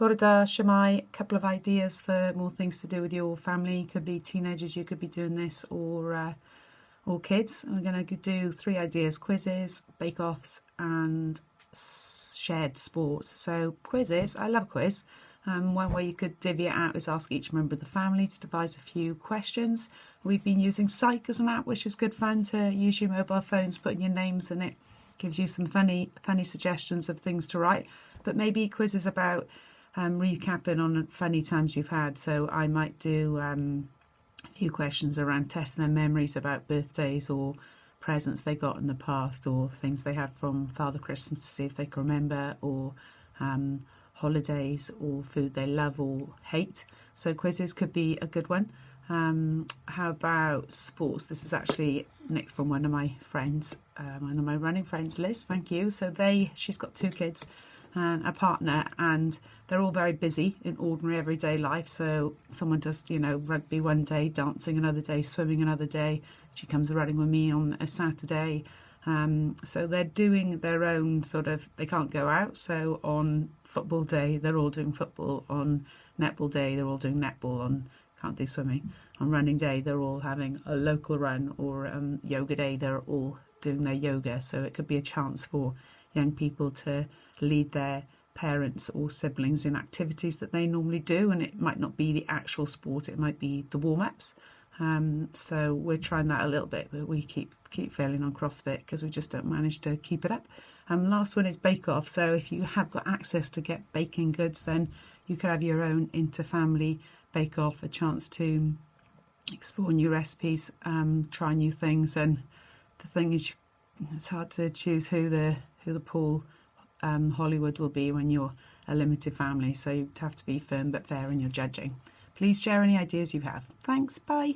Bore da, Shemai, a couple of ideas for more things to do with your family. Could be teenagers, you could be doing this, or kids. We're going to do 3 ideas: quizzes, bake-offs, and shared sports. So quizzes, I love a quiz. One way you could divvy it out is ask each member of the family to devise a few questions. We've been using Psych as an app, which is good fun to use your mobile phones, putting your names in it. Gives you some funny suggestions of things to write. But maybe quizzes about recapping on funny times you've had. So I might do a few questions around testing their memories about birthdays or presents they got in the past, or things they had from Father Christmas to see if they can remember, or holidays, or food they love or hate. So quizzes could be a good one. How about sports? This is actually nicked from one of my friends, one of my running friends, Liz. Thank you. So she's got 2 kids and a partner, and they're all very busy in ordinary everyday life. So someone does, rugby one day, dancing another day, swimming another day. She comes running with me on a Saturday. So they're doing their own they can't go out. So on football day, they're all doing football. On netball day, they're all doing netball. Can't do swimming. On running day, they're all having a local run, or yoga day, they're all doing their yoga. So it could be a chance for young people to lead their parents or siblings in activities that they normally do, and it might not be the actual sport, it might be the warm-ups. So we're trying that a little bit, but we keep failing on CrossFit because we just don't manage to keep it up. Last one is bake-off. So if you have got access to get baking goods, then you could have your own inter-family bake-off, a chance to explore new recipes, try new things. And the thing is, it's hard to choose who the Paul Hollywood will be when you're a limited family, so you have to be firm but fair in your judging. Please share any ideas you have. Thanks, bye.